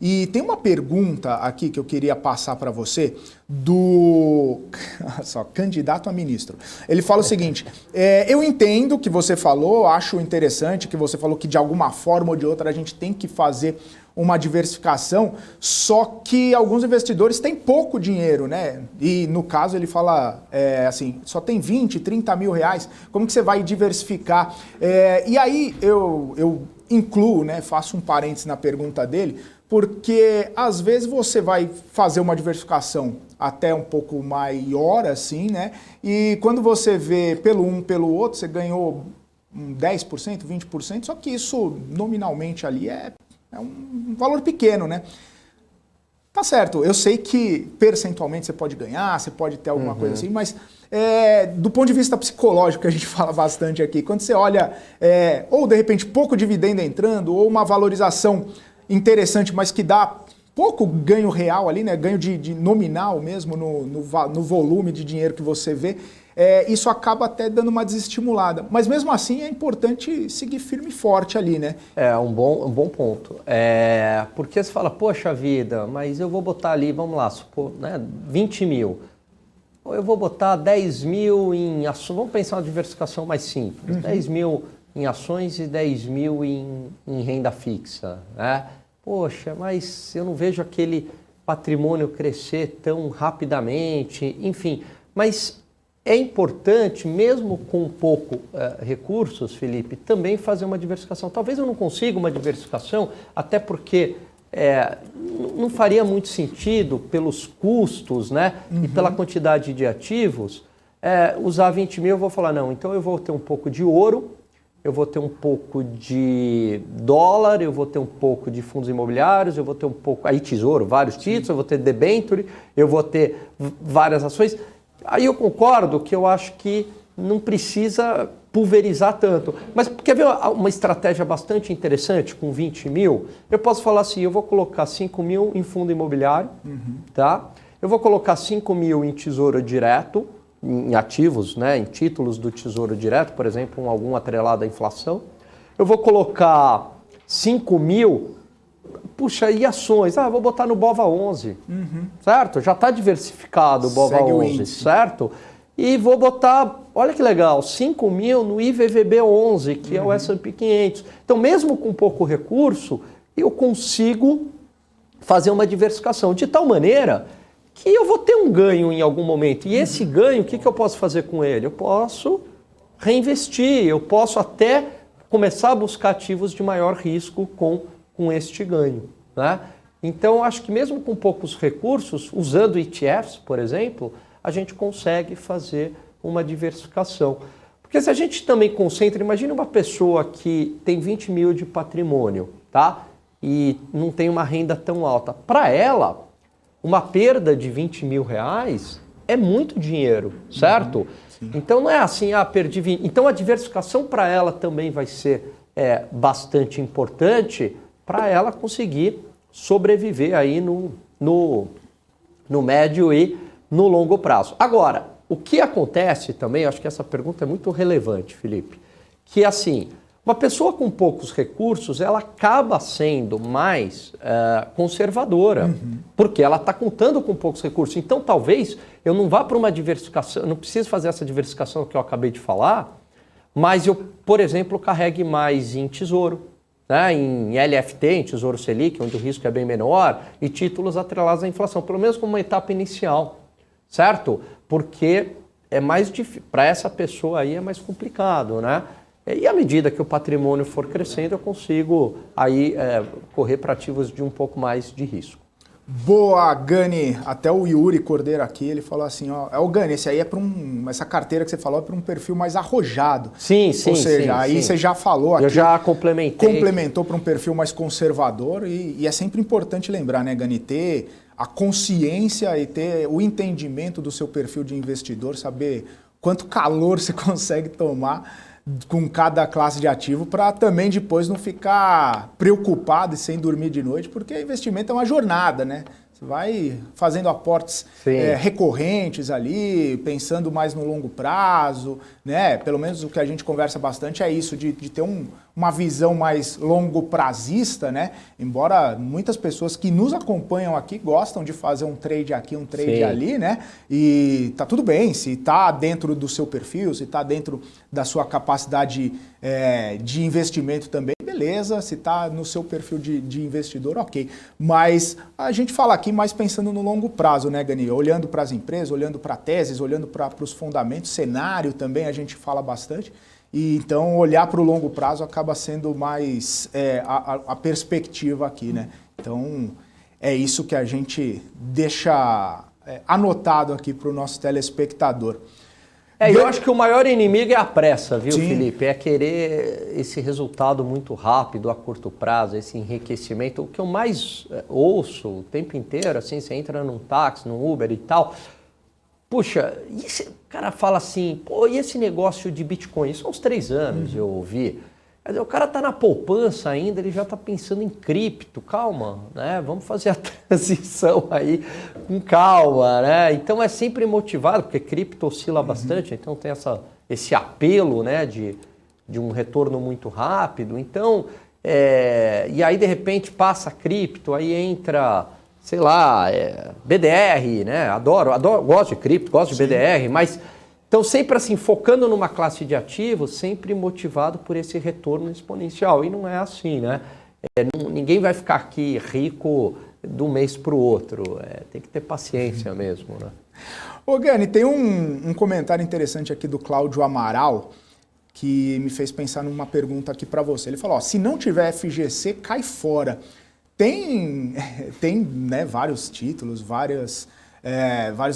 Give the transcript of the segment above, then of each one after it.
E tem uma pergunta aqui que eu queria passar para você do só, candidato a ministro. Ele fala o seguinte, eu entendo o que você falou, acho interessante que você falou que de alguma forma ou de outra a gente tem que fazer uma diversificação, só que alguns investidores têm pouco dinheiro, né? E no caso ele fala assim, só tem 20, 30 mil reais, como que você vai diversificar? E aí eu incluo, né, faço um parênteses na pergunta dele, porque às vezes você vai fazer uma diversificação até um pouco maior, assim, né? E quando você vê pelo um, pelo outro, você ganhou 10%, 20%, só que isso nominalmente ali é um valor pequeno, né? Tá certo, eu sei que percentualmente você pode ganhar, você pode ter alguma coisa assim, mas do ponto de vista psicológico, que a gente fala bastante aqui, quando você olha, ou de repente pouco dividendo entrando, ou uma valorização interessante, mas que dá pouco ganho real ali, né? Ganho de nominal mesmo no volume de dinheiro que você vê, isso acaba até dando uma desestimulada. Mas mesmo assim é importante seguir firme e forte ali, né? É um bom ponto. Porque você fala, poxa vida, mas eu vou botar ali, vamos lá, supor, né, 20 mil. Ou eu vou botar 10 mil em ações, vamos pensar uma diversificação mais simples, 10 mil em ações e 10 mil em renda fixa, né? Poxa, mas eu não vejo aquele patrimônio crescer tão rapidamente, enfim. Mas é importante, mesmo com pouco recursos, Felipe, também fazer uma diversificação. Talvez eu não consiga uma diversificação, até porque não faria muito sentido pelos custos, né, e pela quantidade de ativos, usar 20 mil. Eu vou falar, não, então eu vou ter um pouco de ouro, eu vou ter um pouco de dólar, eu vou ter um pouco de fundos imobiliários, eu vou ter um pouco, aí tesouro, vários títulos, eu vou ter debenture, eu vou ter várias ações. Aí eu concordo que eu acho que não precisa pulverizar tanto. Mas quer ver uma estratégia bastante interessante com 20 mil? Eu posso falar assim, eu vou colocar 5 mil em fundo imobiliário, tá? Eu vou colocar 5 mil em tesouro direto, em ativos, né, em títulos do Tesouro Direto, por exemplo, algum atrelado à inflação. Eu vou colocar 5 mil, puxa, e ações? Vou botar no BOVA11, certo? Já está diversificado o BOVA11, certo? E vou botar, olha que legal, 5 mil no IVVB11, que é o S&P 500. Então, mesmo com pouco recurso, eu consigo fazer uma diversificação, de tal maneira que eu vou ter um ganho em algum momento. E esse ganho, o que eu posso fazer com ele? Eu posso reinvestir, eu posso até começar a buscar ativos de maior risco com este ganho, né? Então, acho que mesmo com poucos recursos, usando ETFs, por exemplo, a gente consegue fazer uma diversificação. Porque se a gente também concentra, imagina uma pessoa que tem 20 mil de patrimônio, tá? E não tem uma renda tão alta. Para ela, uma perda de 20 mil reais é muito dinheiro, certo? Então não é assim, perdi 20. Então a diversificação para ela também vai ser bastante importante para ela conseguir sobreviver aí no médio e no longo prazo. Agora, o que acontece também, acho que essa pergunta é muito relevante, Felipe, que assim, uma pessoa com poucos recursos, ela acaba sendo mais conservadora, porque ela está contando com poucos recursos. Então, talvez eu não vá para uma diversificação, não preciso fazer essa diversificação que eu acabei de falar, mas eu, por exemplo, carregue mais em tesouro, né, em LFT, em Tesouro Selic, onde o risco é bem menor, e títulos atrelados à inflação, pelo menos como uma etapa inicial, certo? Porque é mais difícil, para essa pessoa aí é mais complicado, né? E à medida que o patrimônio for crescendo, eu consigo aí correr para ativos de um pouco mais de risco. Boa, Gani. Até o Yuri Cordeiro aqui, ele falou assim, o Gani, esse aí é para essa carteira que você falou é para um perfil mais arrojado. Sim. Ou seja, aí você já falou aqui. Eu já complementei. Complementou para um perfil mais conservador e é sempre importante lembrar, né, Gani, ter a consciência e ter o entendimento do seu perfil de investidor, saber quanto calor você consegue tomar com cada classe de ativo para também depois não ficar preocupado e sem dormir de noite, porque investimento é uma jornada, né? Você vai fazendo aportes recorrentes ali, pensando mais no longo prazo, né? Pelo menos o que a gente conversa bastante é isso, de ter uma visão mais longo prazista, né? Embora muitas pessoas que nos acompanham aqui gostam de fazer um trade aqui, um trade ali, né? E tá tudo bem, se tá dentro do seu perfil, se tá dentro da sua capacidade de investimento também, beleza, se está no seu perfil de investidor, ok. Mas a gente fala aqui mais pensando no longo prazo, né, Gani? Olhando para as empresas, olhando para teses, olhando para os fundamentos, cenário também a gente fala bastante. E então olhar para o longo prazo acaba sendo mais a perspectiva aqui, né? Então é isso que a gente deixa anotado aqui para o nosso telespectador. Eu acho que o maior inimigo é a pressa, viu, Sim. Felipe? É querer esse resultado muito rápido, a curto prazo, esse enriquecimento. O que eu mais ouço o tempo inteiro, assim, você entra num táxi, num Uber e tal. Puxa, o cara fala assim, pô, e esse negócio de Bitcoin? Isso há uns 3 anos eu ouvi. Quer dizer, o cara tá na poupança ainda, ele já tá pensando em cripto, calma, né? Vamos fazer a transição aí com calma, né? Então é sempre motivado, porque cripto oscila bastante, então tem esse apelo, né, de um retorno muito rápido. Então, e aí de repente passa a cripto, aí entra, sei lá, BDR, né? Adoro, gosto de cripto, gosto de BDR, mas... Então, sempre assim, focando numa classe de ativos, sempre motivado por esse retorno exponencial. E não é assim, né? Ninguém vai ficar aqui rico de um mês para o outro. Tem que ter paciência mesmo, né? Ô, Gani, tem um comentário interessante aqui do Cláudio Amaral, que me fez pensar numa pergunta aqui para você. Ele falou, ó, se não tiver FGC, cai fora. Tem né, vários títulos, vários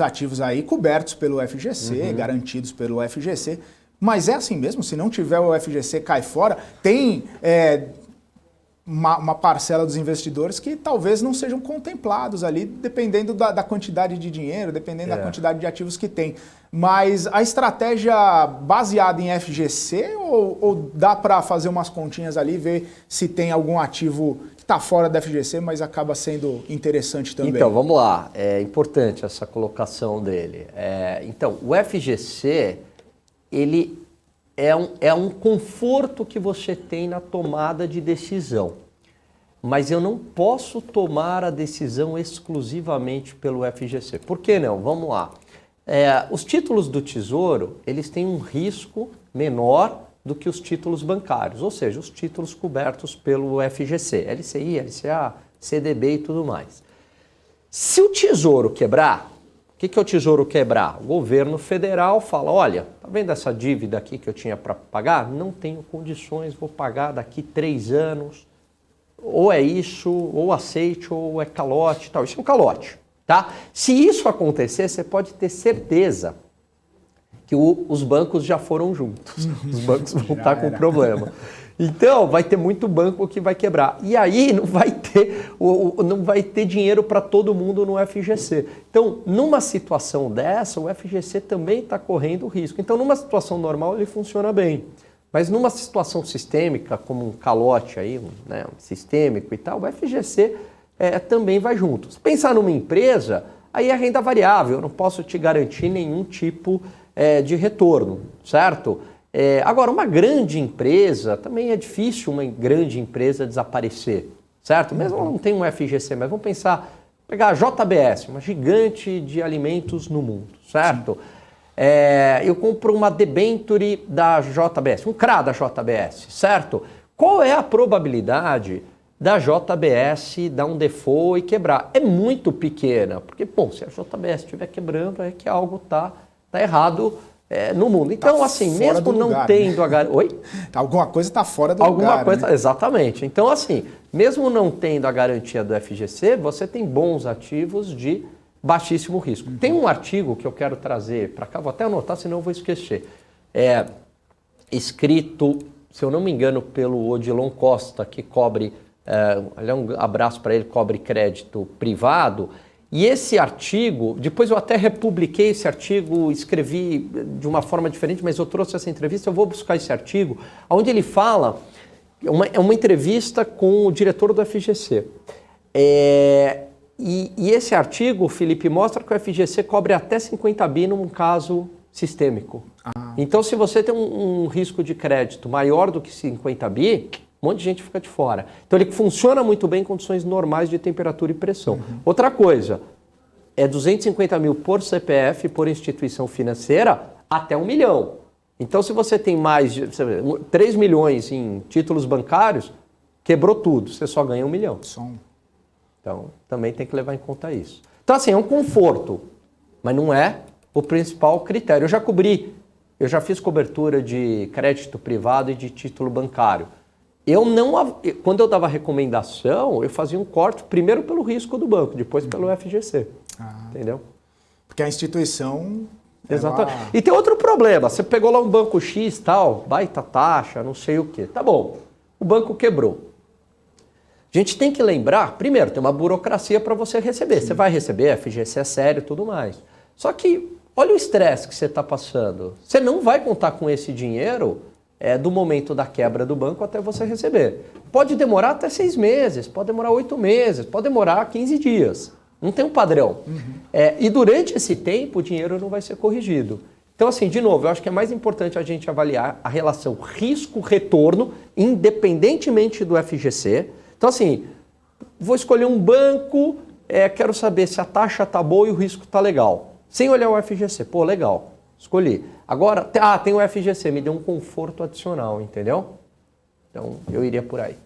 ativos aí cobertos pelo FGC, garantidos pelo FGC, mas é assim mesmo, se não tiver o FGC cai fora, tem uma parcela dos investidores que talvez não sejam contemplados ali, dependendo da quantidade de dinheiro, dependendo da quantidade de ativos que tem. Mas a estratégia baseada em FGC ou dá para fazer umas continhas ali, ver se tem algum ativo que está fora da FGC, mas acaba sendo interessante também? Então, vamos lá. É importante essa colocação dele. Então, o FGC, ele é um conforto que você tem na tomada de decisão. Mas eu não posso tomar a decisão exclusivamente pelo FGC. Por que não? Vamos lá. Os títulos do Tesouro, eles têm um risco menor do que os títulos bancários, ou seja, os títulos cobertos pelo FGC, LCI, LCA, CDB e tudo mais. Se o Tesouro quebrar, o que é o Tesouro quebrar? O governo federal fala, olha, tá vendo essa dívida aqui que eu tinha para pagar? Não tenho condições, vou pagar daqui 3 anos, ou é isso, ou aceite, ou é calote, tal. Isso é um calote, tá? Se isso acontecer, você pode ter certeza que os bancos já foram juntos. Os bancos vão estar com problema. Então, vai ter muito banco que vai quebrar. E aí não vai ter dinheiro para todo mundo no FGC. Então, numa situação dessa, o FGC também está correndo risco. Então, numa situação normal, ele funciona bem. Mas numa situação sistêmica, como um calote aí, né, um sistêmico e tal, o FGC também vai junto. Se pensar numa empresa, aí é renda variável. Eu não posso te garantir nenhum tipo de retorno, certo? Agora, uma grande empresa, também é difícil uma grande empresa desaparecer, certo? Mesmo ela não tem um FGC, mas vamos pegar a JBS, uma gigante de alimentos no mundo, certo? Eu compro uma debenture da JBS, um CRA da JBS, certo? Qual é a probabilidade da JBS dar um default e quebrar? É muito pequena, porque, bom, se a JBS estiver quebrando, é que algo está errado no mundo. Então, tá assim, mesmo não lugar, tendo né? Oi? Alguma coisa está fora do lugar. Alguma coisa, né? Exatamente. Então, assim, mesmo não tendo a garantia do FGC, você tem bons ativos de baixíssimo risco. Tem um artigo que eu quero trazer para cá, vou até anotar, senão eu vou esquecer. Escrito, se eu não me engano, pelo Odilon Costa, que cobre, um abraço para ele, cobre crédito privado. E esse artigo, depois eu até republiquei esse artigo, escrevi de uma forma diferente, mas eu trouxe essa entrevista, eu vou buscar esse artigo, onde ele fala, uma entrevista com o diretor do FGC. E E esse artigo, Felipe, mostra que o FGC cobre até 50 bi num caso sistêmico. Então, se você tem um risco de crédito maior do que 50 bi, um monte de gente fica de fora. Então, ele funciona muito bem em condições normais de temperatura e pressão. Outra coisa, é 250 mil por CPF, por instituição financeira, até 1 milhão. Então, se você tem mais de 3 milhões em títulos bancários, quebrou tudo, você só ganha 1 milhão. Então, também tem que levar em conta isso. Então, assim, é um conforto, mas não é o principal critério. Eu já fiz cobertura de crédito privado e de título bancário. Quando eu dava recomendação, eu fazia um corte primeiro pelo risco do banco, depois pelo FGC. Entendeu? Porque a instituição... Exatamente. E tem outro problema. Você pegou lá um banco X, tal, baita taxa, não sei o quê. Tá bom, o banco quebrou. A gente tem que lembrar, primeiro, tem uma burocracia para você receber. Sim. Você vai receber, FGC é sério e tudo mais. Só que, olha o estresse que você está passando. Você não vai contar com esse dinheiro do momento da quebra do banco até você receber. Pode demorar até 6 meses, pode demorar 8 meses, pode demorar 15 dias. Não tem um padrão. E durante esse tempo, o dinheiro não vai ser corrigido. Então, assim, de novo, eu acho que é mais importante a gente avaliar a relação risco-retorno, independentemente do FGC. Então, assim, vou escolher um banco, quero saber se a taxa está boa e o risco está legal. Sem olhar o FGC. Pô, legal, escolhi. Agora, tem o FGC, me deu um conforto adicional, entendeu? Então, eu iria por aí.